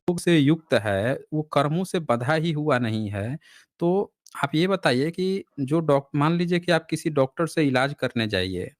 योग से युक्त है, वो कर्मों से बँधा ही हुआ नहीं है। तो आप ये बताइए कि जो मान लीजिए कि आप किसी डॉक्टर से इलाज करने जाइए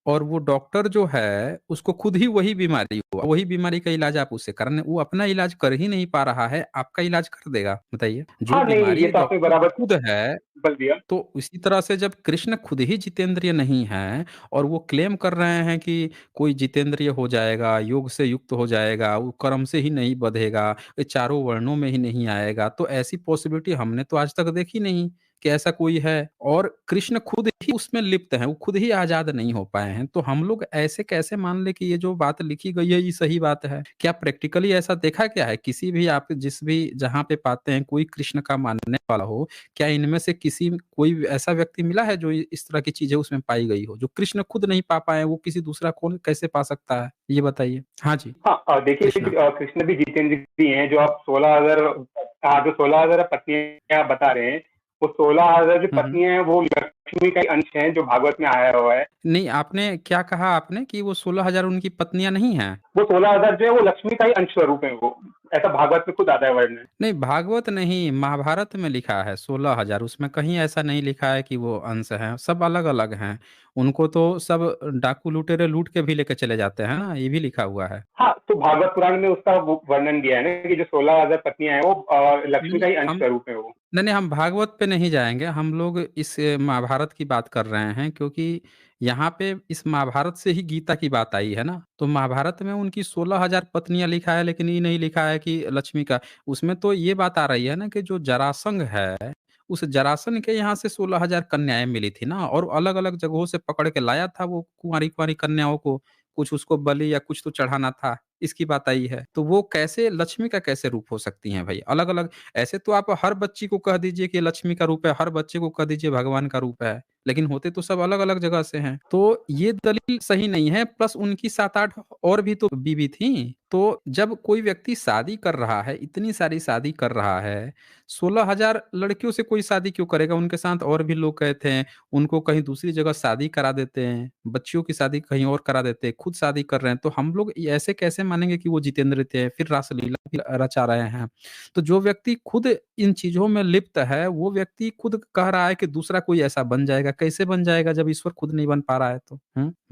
और वो डॉक्टर जो है, उसको खुद ही वही बीमारी हुआ, वही बीमारी का इलाज आप उससे कराने वो अपना इलाज कर ही नहीं पा रहा है, आपका इलाज कर देगा? बताइए। जो हाँ, नहीं, ये बीमारी तो आपने डॉक्टर बराबर खुद है, बल दिया। तो इसी तरह से जब कृष्ण खुद ही जितेंद्रिय नहीं हैं और वो क्लेम कर रहे हैं कि कोई जितेंद्रिय हो जाएगा, योग से युक्त हो जाएगा, वो कर्म से ही नहीं बंधेगा, ये चारों वर्णों में ही नहीं आएगा, तो ऐसी पॉसिबिलिटी हमने तो आज तक देखी नहीं कि ऐसा कोई है। और कृष्ण खुद ही उसमें लिप्त हैं, वो खुद ही आज़ाद नहीं हो पाए हैं। तो हम लोग ऐसे कैसे मान लें कि ये जो बात लिखी गई है, ये सही बात है? क्या प्रैक्टिकली ऐसा देखा गया है? किसी भी आप जिस भी जहाँ पे पाते हैं कोई कृष्ण का मानने वाला हो, क्या इनमें से किसी कोई ऐसा व्यक्ति मिला है जो इस तरह की चीज़ें उसमें पाई गई हो? जो कृष्ण खुद नहीं पा पाए, वो किसी दूसरा कौन कैसे पा सकता है? ये बताइए। हाँ जी, हाँ, देखिए, कृष्णा। कृष्ण भी जितेंद्र हैं, जो आप 16,000, जो 16,000 पत्नियां आप बता रहे हैं, वो 16,000 जो हुँ, हुँ। पत्नियां हैं वो लक्ष्मी का ही अंश है, जो भागवत में आया हुआ है। नहीं, आपने क्या कहा आपने कि वो 16,000 उनकी पत्नियाँ नहीं हैं? वो 16,000 जो है वो लक्ष्मी का ही अंश स्वरूप है, वो ऐसा भागवत में खुद आता है वर्णन। नहीं, भागवत नहीं, महाभारत में लिखा है 16,000, उसमें कहीं ऐसा नहीं लिखा है कि वो अंश हैं, सब अलग-अलग हैं। उनको तो सब डाकू लुटेरे लूट के भी लेके चले जाते हैं ना, ये भी लिखा हुआ है। हाँ, तो भागवत पुराण में उसका वो वर्णन दिया है ना, कि जो 16,000 पत्नियां हैं वो लक्ष्मी नहीं, का ही अंश हम स्वरूप है वो। नहीं, नहीं, हम भागवत पे नहीं जाएँगे, हम लोग इस महाभारत की बात कर रहे हैं क्योंकि यहाँ पे इस महाभारत से ही गीता की बात आई है ना, तो महाभारत में उनकी 16,000 पत्नियाँ लिखा है लेकिन ये नहीं लिखा है कि लक्ष्मी का। उसमें तो ये बात आ रही है ना कि जो जरासंध है, उस जरासंध के यहाँ से 16,000 कन्याएँ मिली थी ना और अलग-अलग जगहों से पकड़ के लाया था वो कुँवारी-कुँवारी कन्याओं को, कुछ उसको बलि या कुछ तो चढ़ाना था, इसकी बात आई है। तो वो कैसे लक्ष्मी का कैसे रूप हो सकती हैं भई? अलग-अलग ऐसे तो आप हर बच्ची को कह दीजिए कि लक्ष्मी का रूप है, हर बच्चे को कह दीजिए भगवान का रूप है, लेकिन होते तो सब अलग-अलग जगह से हैं। तो ये दलील सही नहीं है प्लस उनकी 7-8 और भी तो बीवी थीं। तो जब कोई व्यक्ति शादी कर रहा है, इतनी सारी शादी कर रहा है, 16,000 लड़कियों से कोई शादी क्यों करेगा? उनके साथ और भी लोग गए थे, उनको कहीं दूसरी जगह शादी करा देते हैं, बच्चियों की शादी कहीं और करा देते हैं, खुद शादी कर रहे हैं। तो हम लोग ये ऐसे कैसे मानेंगे कि वो जितेंद्र थे, फिर रासलीला भी रचा रहे हैं। तो जो व्यक्ति खुद इन चीज़ों में लिप्त है, वो व्यक्ति खुद कह रहा है कि दूसरा कोई ऐसा बन जाएगा। कैसे बन जाएगा जब ईश्वर खुद नहीं बन पा रहा है तो?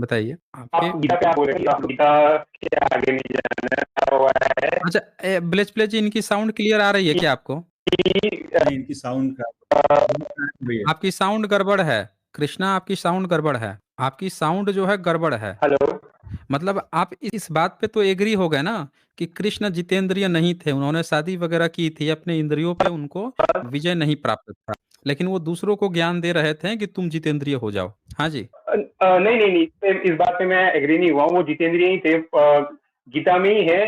बताइए। आपके आप गीता पे आप बोल रहे हैं, आप गीता के आगे नहीं जाना हुआ है अच्छा ब्लेच प्लेज जी इनकी साउंड क्लियर आ रही है क्या आपको? कि नहीं, इनकी साउंड भैया। आपकी साउंड गड़बड़ है। कृष्णा आपकी साउंड गड़बड़ है। आपकी साउंड जो है गड़बड़ है। हेलो। मतलब आप इस बात पे तो एग्री हो गए ना कि कृष्ण जितेंद्रिय नहीं थे, उन्होंने शादी वगैरह की थी, अपने इंद्रियों पे उनको विजय नहीं प्राप्त था। लेकिन वो दूसरों को ज्ञान दे रहे थे कि तुम जितेंद्रिय हो जाओ। हाँ जी। नहीं, नहीं, नहीं, इस बात पे मैं एग्री नहीं हुआ हूँ, वो जितेंद्रिय ही थे। गीता में ही है,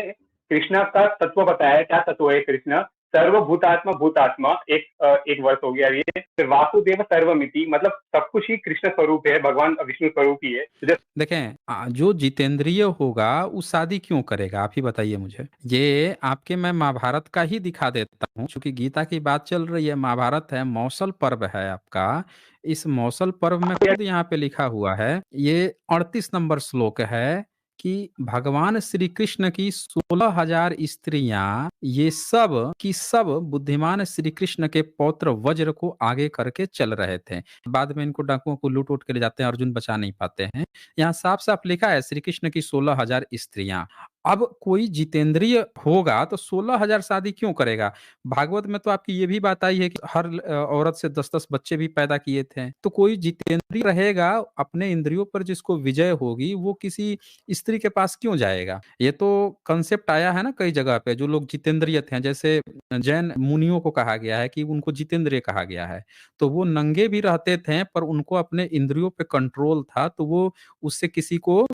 कृष्णा का तत्व बताया है, क्या तत्व है कृष्णा। सर्वभूतात्मा भूतात्मा, एक वर्ष हो गया ये। फिर वासुदेव सर्वमिति, मतलब सब कुछ ही कृष्ण स्वरूप है, भगवान विष्णु स्वरूप ही है। तो देखें जो जितेंद्रिय होगा वो शादी क्यों करेगा आप ही बताइए मुझे। ये आपके मैं महाभारत का ही दिखा देता हूँ क्योंकि गीता की बात चल रही है, महाभारत है, मौसल पर्व है आपका। इस मौसल पर्व में खुद यहाँ पे लिखा हुआ है, ये 38 नंबर श्लोक है कि भगवान श्री कृष्ण की 16,000 स्त्रियां ये सब की सब बुद्धिमान श्री कृष्ण के पौत्र वज्र को आगे करके चल रहे थे। बाद में इनको डाकुओं को लूट उट के ले जाते हैं, अर्जुन बचा नहीं पाते हैं। यहाँ साफ साफ लिखा है श्री कृष्ण की 16,000 स्त्रियां। अब कोई जितेंद्रिय होगा तो 16,000 शादी क्यों करेगा? भागवत में तो आपकी ये भी बात आई है कि हर औरत से 10-10 बच्चे भी पैदा किए थे। तो कोई जितेंद्रिय रहेगा, अपने इंद्रियों पर जिसको विजय होगी वो किसी स्त्री के पास क्यों जाएगा? ये तो कंसेप्ट आया है ना कई जगह पे, जो लोग जितेंद्रिय थे, जैसे जैन मुनियों को कहा गया है कि उनको जितेंद्रिय कहा गया है। तो वो नंगे भी रहते थे पर उनको अपने इंद्रियों पे कंट्रोल था, तो वो उससे किसी को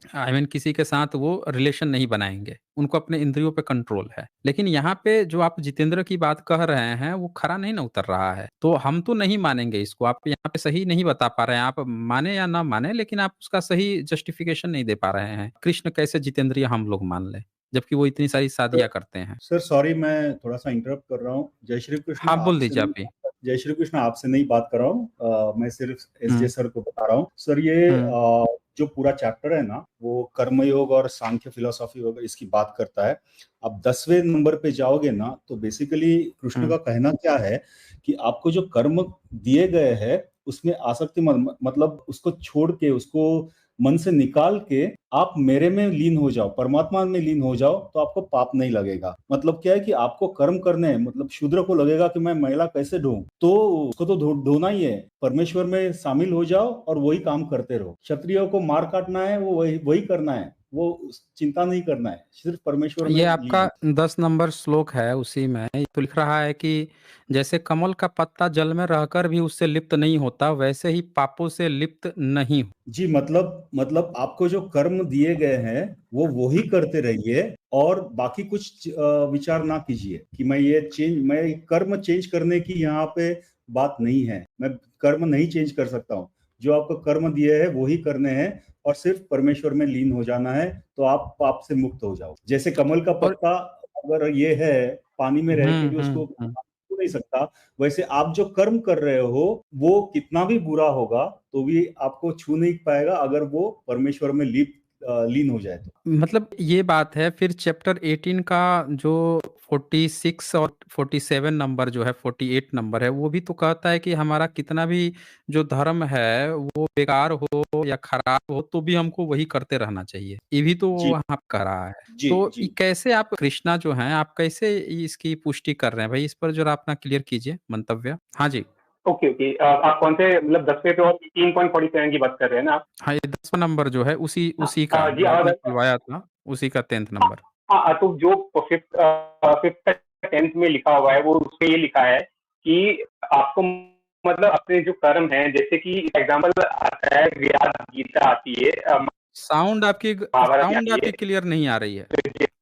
किसी के साथ वो रिलेशन नहीं बनाएंगे, उनको अपने इंद्रियों पे कंट्रोल है। लेकिन यहाँ पे जो आप जितेंद्र की बात कह रहे हैं वो खरा नहीं ना उतर रहा है, तो हम तो नहीं मानेंगे इसको। आप यहाँ पे सही नहीं बता पा रहे हैं, आप माने या ना माने लेकिन आप उसका सही जस्टिफिकेशन नहीं दे पा रहे हैं। कृष्ण कैसे जितेंद्रिय हम लोग मान ले जबकि वो इतनी सारी शादियां करते हैं। सर सॉरी, मैं थोड़ा सा इंटरप्ट कर रहा हूँ। जय श्री कृष्ण। हाँ बोल आपसे दीजिए भी आप ही। जय श्री कृष्ण, आपसे नहीं बात कर रहा हूँ, मैं सिर्फ एस जे हम्म सर को बता रहा हूँ। सर ये हम्म जो पूरा चैप्टर है ना, वो कर्मयोग और सांख्य फिलोसॉफी वगैरह इसकी बात करता है। आप 10वें नंबर पे जाओगे ना, तो बेसिकली कृष्ण हम्म का कहना क्या है कि आपको जो कर्म दिए गए हैं उसमें आसक्ति मतलब उसको छोड़ के, उसको मन से निकाल के आप मेरे में लीन हो जाओ, परमात्मा में लीन हो जाओ, तो आपको पाप नहीं लगेगा। मतलब क्या है कि आपको कर्म करने हैं, मतलब शूद्र को लगेगा कि मैं महिला कैसे ढूं, तो उसको तो ढोना ही है। परमेश्वर में शामिल हो जाओ और वही काम करते रहो। क्षत्रियो को मार काटना है, वो वही वही करना है, वो चिंता नहीं करना है, सिर्फ परमेश्वर में ये लीन आपका हो। 10 नंबर श्लोक है, उसी में ये तो लिख रहा है कि जैसे कमल का पत्ता जल में रहकर भी उससे लिप्त नहीं होता, वैसे ही पापों से लिप्त नहीं हो। जी, मतलब आपको जो कर्म दिए गए हैं वो ही करते रहिए, और बाकी कुछ विचार ना कीजिए कि मैं कर्म चेंज करने की यहाँ पे बात नहीं है। मैं कर्म नहीं चेंज कर सकता हूँ। जो आपको कर्म दिए हैं वो ही करने हैं, और सिर्फ परमेश्वर में लीन हो जाना है, तो आप पाप से मुक्त हो जाओ। जैसे कमल का और पत्ता अगर ये है, पानी में रह के भी उसको हम्म। छू नहीं सकता, वैसे आप जो कर्म कर रहे हो वो कितना भी बुरा होगा तो भी आपको छू नहीं पाएगा, अगर वो परमेश्वर में लीन हो जाए तो। मतलब ये बात है, फिर चैप्टर 18 का जो 46 और 47 नंबर जो है, 48 नंबर है, वो भी तो कहता है कि हमारा कितना भी जो धर्म है वो बेकार हो या खराब हो तो भी हमको वही करते रहना चाहिए। ये भी तो वो जी वहाँ कह रहा है। जी तो जी। कैसे आप कृष्णा जो हैं, आप कैसे इसकी पुष्टि कर रहे हैं भाई? इस पर जरा अपना क्लियर कीजिए मंतव्य। हाँ जी। ओके ओके, आप कौन से मतलब 10वें पे और 18.47 की बात कर रहे हैं ना आप? हाँ, ये 10वां नंबर जो है उसी उसी का जी जो आवाज आपने आ- खुलवाया था, उसी का 10th नंबर। हाँ, तो जो फिफ्थ फिफ्थ टेंथ में लिखा हुआ है वो उसमें ये लिखा है कि आपको मतलब अपने जो कर्म है, जैसे कि एग्जाम्पल आता है, गीता आती है, महाभारत साउंड आती है, आपकी क्लियर नहीं आ रही है।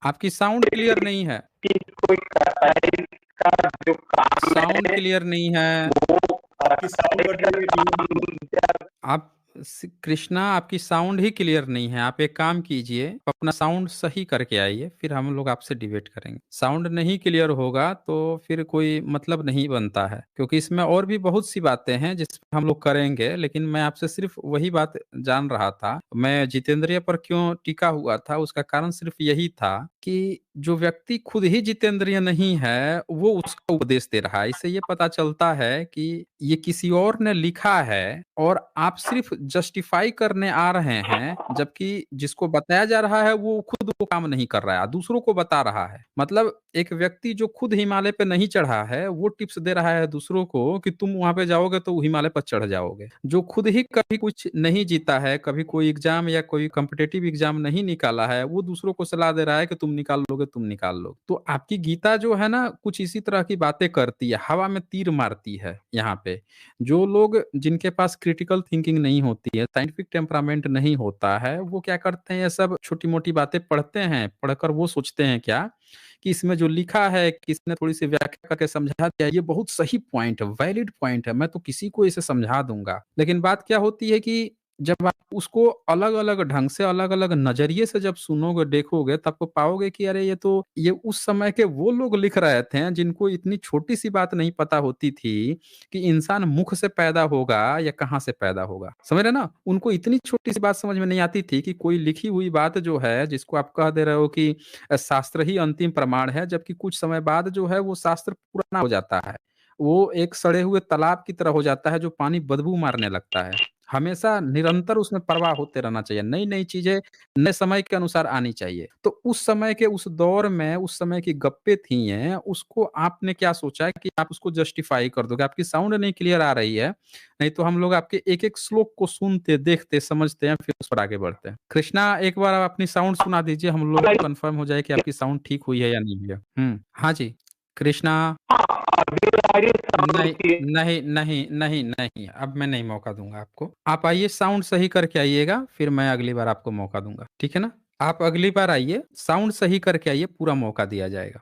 आपकी साउंड क्लियर नहीं है। कि कोई कसाई का जो काम साउंड है क्लियर नहीं है। वो आपकी साउंड कट रही है, काम। आप कृष्णा, आपकी साउंड ही क्लियर नहीं है। आप एक काम कीजिए, अपना साउंड सही करके आइए, फिर हम लोग आपसे डिबेट करेंगे। साउंड नहीं क्लियर होगा तो फिर कोई मतलब नहीं बनता है, क्योंकि इसमें और भी बहुत सी बातें हैं जिस पर हम लोग करेंगे, लेकिन मैं आपसे सिर्फ वही बात जान रहा था। मैं जितेंद्रिय पर क्यों टिका हुआ था, उसका कारण सिर्फ यही था कि जो व्यक्ति खुद ही जितेंद्रिय नहीं है वो उसका उपदेश दे रहा है। इससे ये पता चलता है कि ये किसी और ने लिखा है और आप सिर्फ जस्टिफाई करने आ रहे हैं, जबकि जिसको बताया जा रहा है वो खुद वो काम नहीं कर रहा है, दूसरों को बता रहा है। मतलब एक व्यक्ति जो खुद हिमालय पे नहीं चढ़ा है वो टिप्स दे रहा है दूसरों को कि तुम वहां पे जाओगे तो हिमालय पर चढ़ जाओगे। जो खुद ही कभी कुछ नहीं जीता है, कभी कोई एग्जाम या कोई कॉम्पिटेटिव एग्जाम नहीं निकाला है, वो दूसरों को सलाह दे रहा है कि तुम निकाल लोगे, तुम निकाल लोगे। तो आपकी गीता जो है ना, कुछ इसी तरह की बातें करती है, हवा में तीर मारती है। यहाँ पे जो लोग जिनके पास क्रिटिकल थिंकिंग नहीं होती है, साइंटिफिक टेम्परामेंट नहीं होता है, वो क्या करते हैं, ये सब छोटी मोटी बातें पढ़ते हैं, पढ़कर वो सोचते हैं क्या कि इसमें जो लिखा है, किसने थोड़ी सी व्याख्या करके समझा दिया, ये बहुत सही पॉइंट है, वैलिड पॉइंट है, मैं तो किसी को इसे समझा दूंगा। लेकिन बात क्या होती है कि जब आप उसको अलग अलग ढंग से, अलग अलग नजरिए से जब सुनोगे, देखोगे, तब आपको पाओगे कि अरे ये उस समय के वो लोग लिख रहे थे जिनको इतनी छोटी सी बात नहीं पता होती थी कि इंसान मुख से पैदा होगा या कहाँ से पैदा होगा। समझ रहे ना? उनको इतनी छोटी सी बात समझ में नहीं आती थी कि कोई लिखी हुई बात जो है, जिसको आप कह दे रहे हो कि शास्त्र ही अंतिम प्रमाण है, जबकि कुछ समय बाद जो है वो शास्त्र पुराना हो जाता है। वो एक सड़े हुए तालाब की तरह हो जाता है जो पानी बदबू मारने लगता है। हमेशा निरंतर उसमें प्रवाह होते रहना चाहिए, नई नई चीजें नए समय के अनुसार आनी चाहिए। तो उस समय के उस दौर में उस समय की गप्पे थी हैं, उसको आपने क्या सोचा है कि आप उसको जस्टिफाई कर दोगे? आपकी साउंड नहीं क्लियर आ रही है, नहीं तो हम लोग आपके एक एक श्लोक को सुनते, देखते, समझते हैं, फिर उस पर आगे बढ़ते हैं। कृष्णा, एक बार आप अपनी साउंड सुना दीजिए, हम लोग को कंफर्म हो जाए कि आपकी साउंड ठीक हुई है या नहीं हुई है। हाँ जी। कृष्णा। नहीं नहीं नहीं नहीं नहीं, अब मैं नहीं मौका दूंगा आपको। आप आइए, साउंड सही करके आइएगा, फिर मैं अगली बार आपको मौका दूंगा, ठीक है ना? आप अगली बार आइए, साउंड सही करके आइए, पूरा मौका दिया जाएगा।